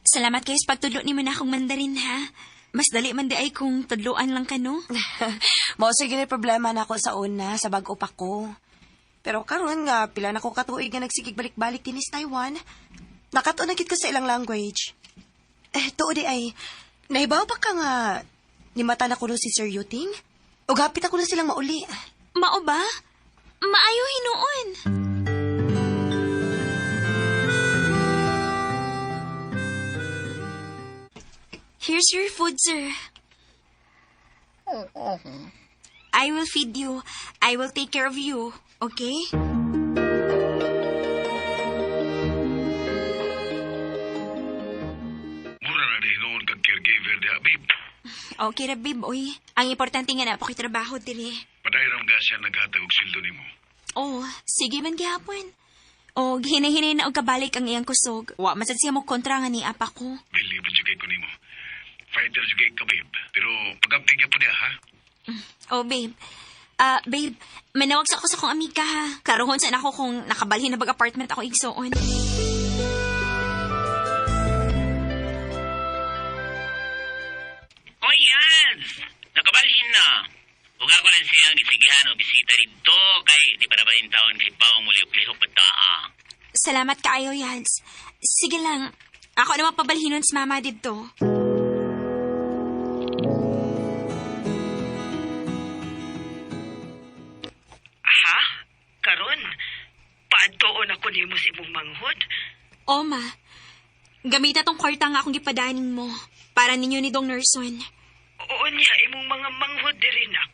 Speaker 2: Salamat kayo sa pagtudlo ni man akong Mandarin, ha? Mas dali man di ay kung tudloan lang ka, no?
Speaker 9: Mao sige ni problema na ako sa una, sa bag-o pa ko. Pero karon nga, pila na ko katuig nga nagsigig balik-balik din sa Taiwan. Nakatunagit ko sa ilang language. Tuo di ay, nahibaw pa ka nga, ni mata na ko si Sir Yuting? O gapit ako na silang mauli.
Speaker 2: Mao ba? Maayo hinuon. Here's your food, sir. I will feed you. I will take care of you. Okay?
Speaker 10: Mura na di noon kag caregiver dia, babe.
Speaker 2: Okay ra, babe, oy. Ang importante nga na po kay trabaho diri.
Speaker 10: Padayram ga siya naghatag og sildo nimo.
Speaker 2: Oh, sige man gihapon. O, hinahinay na og kabalik ang iyang kusog. Wa masad siya mo kontra nga ni apa ko.
Speaker 10: Believe jud kay ko nimo. Fighter jud kay ka, babe. Pero pag-amping niya po niya, ha?
Speaker 2: Oh, babe. Babe, manawag sa ako sa kong amiga, ha? Karuhon saan ako kung nakabalhin na bag-apartment ako igsoon.
Speaker 11: Hoy, Hans! Nakabalhin na. Ugaguan siyang gisigihan o bisita dito kay di para ba taon kay Pao muli-lihok pataa.
Speaker 2: Salamat kaayo, Yals. Sige lang. Ako naman pabalhinon si Mama dito.
Speaker 12: Ha? Karon? Paadtoon ako nimo sa imong manghod?
Speaker 2: O, Ma. Gamita tong kwarta nga akong gipadanin mo para ninyo ni Dong Nerson.
Speaker 12: Oo niya, imong mga manghod diri nak.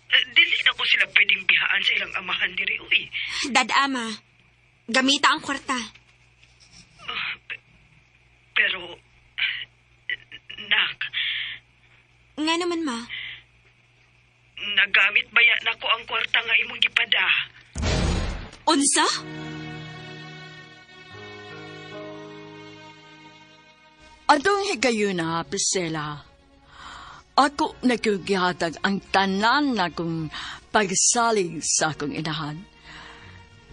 Speaker 12: Dili na ko sila pwedeng bihaan sa ilang amahan diri, uy.
Speaker 2: Dad, Ama. Gamita ang kwarta.
Speaker 12: Pero, nak,
Speaker 2: Nga naman, Ma.
Speaker 12: nagamit baya na ko ang kwarta nga imong gipada.
Speaker 2: Unsa?
Speaker 1: Adong higayuna, Priscilla. Ako nagkugihatag ang tanan na kong pagsalig sa akong inahan.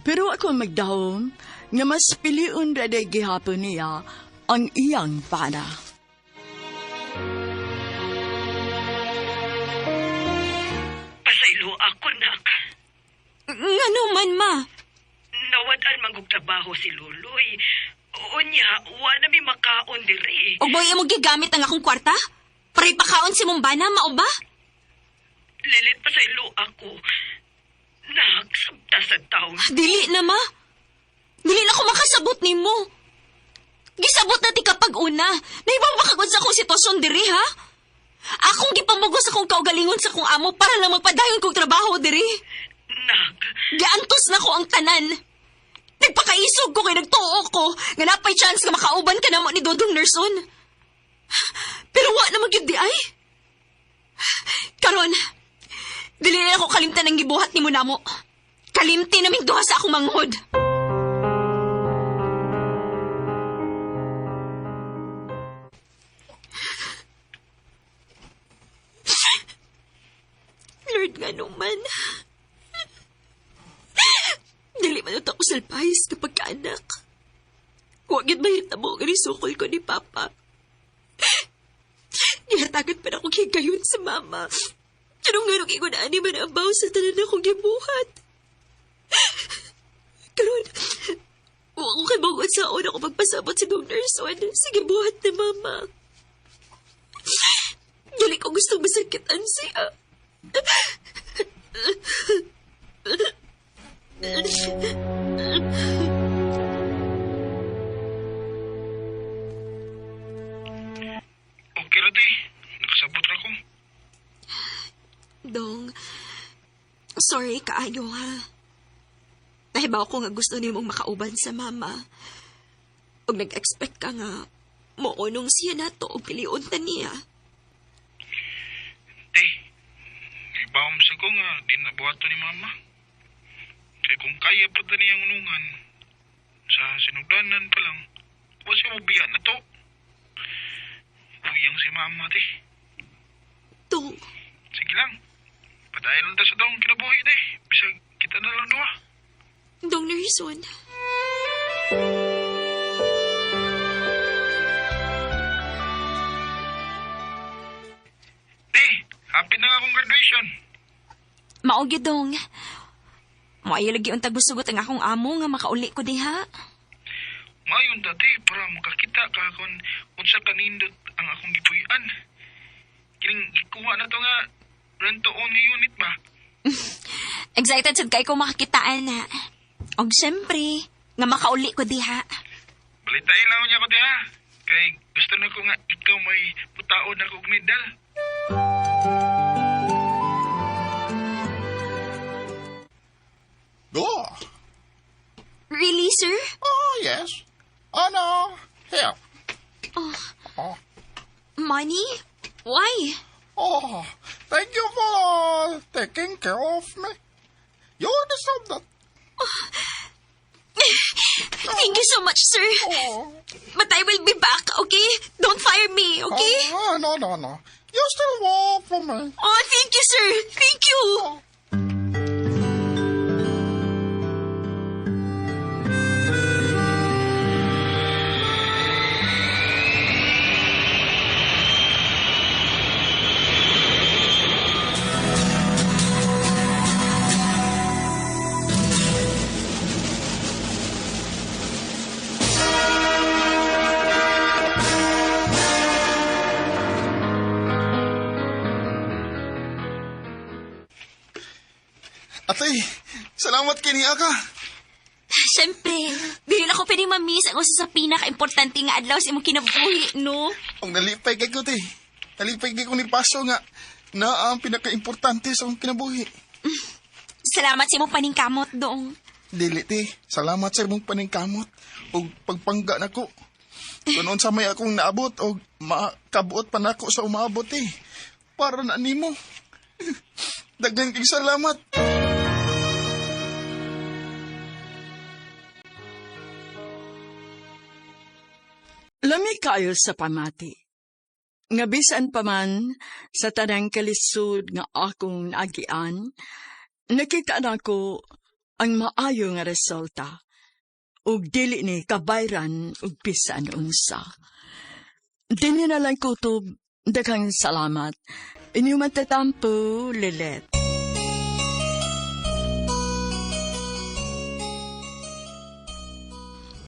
Speaker 1: Pero ako magdahom nga mas piliun raday gihapon niya ang iyang pana.
Speaker 12: Pasaylo ako, nak.
Speaker 2: Nga naman, Ma.
Speaker 12: Nawadan magugtrabaho si Luloy. Unya, wala mi makaon diri.
Speaker 2: O boy, mo gigamit ang akong kwarta? Pare pakaon si Mumbana, mao ba?
Speaker 12: Lilit pasaylo ako. Nak, sabta sa taon.
Speaker 2: Dili na, Ma. Dili na ko makasabot ni mo. Gisabot na ti kapag una. Naibaw ba pod sa akong sitwasyon diri, ha? Akong gipamugos akong kaugalingon sa akong amo para lang magpadayon kong trabaho diri.
Speaker 12: Nak.
Speaker 2: Giantos na ko ang tanan. Nagpakaisog ko kay nagtuo ko nga napay chance nga makauban ka namo ni Dodong Nerson. Pero wa na magyud di ay. Karon, dili na ako kalimtan ng gibuhat ni mo namo. Kalimti naming duha sa akong manghod. Lord nga naman. Dili man ito ako salpahis kapag kaanak. Huwag yun mahitabo nga nisukol ko ni Papa. Nihatagan pa na akong higayon sa Mama. Anong nga nung igunaan ni Manabaw sa tanan akong gibuhat. Karon, huwag ko kay bawat sa una ko magpasabot si Dong Nerson sa gibuhat ni Mama. Dili ko gustong masakitan siya.
Speaker 10: Okay ra, day. Nakasabot ra ko.
Speaker 2: Dong, sorry kaayo ha. Nahibaw ko nga gusto niyo mong makauban sa Mama. Ug nag-expect ka nga, moonong siya na to o piliun ta niya.
Speaker 10: Day, ibawam sa ko nga di nabuhato ni Mama. Kaya kung kaya pa ta niyang unungan, sa sinugdanan pa lang, huwag siya mabiyan na to. Uyang si Mama, day.
Speaker 2: Dong.
Speaker 10: Sige lang. Padayon lang ta sa daong kinabuhi, day. Bisag kita na lang doa.
Speaker 2: Dong Nerson.
Speaker 10: Day, happy na nga akong graduation.
Speaker 2: Maogi dong. Maayo lagi ang tagbusugot ang akong amo nga makauli ko diha.
Speaker 10: Mayon dati para makakita ka kung unsa kanindot ang akong gipuy-an. Kining gikuha na to nga rent-to-own nga unit ba?
Speaker 2: Excited sad kay ko makakitaan na. Og syempre, nga makauli ko diha.
Speaker 10: Balitain lang niya ko diha. Kay gusto na ko nga ikaw may putaon na kong medal.
Speaker 7: Go.
Speaker 2: Really, sir?
Speaker 7: Oh, yes. Ano? Here. Oh.
Speaker 2: Money? Why?
Speaker 7: Oh, thank you for taking care of me. You deserve that.
Speaker 2: Thank you so much, sir. But I will be back, okay? Don't fire me, okay?
Speaker 7: Oh, no. You still work for me.
Speaker 2: Oh, thank you, sir. Thank you.
Speaker 7: Ate, salamat kiniya ka.
Speaker 2: Siyempre, dili na ko pwedeng mamiss ang usa sa pinaka-importante nga adlaw sa imong kinabuhi, no?
Speaker 7: Ang nalipay kay ko, te. Nalipay kay ko ni Paso nga na ang pinaka-importante sa akong kinabuhi.
Speaker 2: Salamat sa imong paningkamot, dong.
Speaker 7: Dili, te. Salamat sa imong paningkamot o pagpangga na ko. Kunoon sa may akong naabot o makabuot pa na ako sa umabot, eh. Para na nimo. Dagan kay salamat.
Speaker 1: Lami kayo sa pamati. Nga bisan pa man sa tanang kalisod nga akong naagian, nakita na ko ang maayo nga resulta ug dili ni kabayran ug bisan unsa. Dili na lang kutob daghang salamat. Inyong matatampo, Lilet.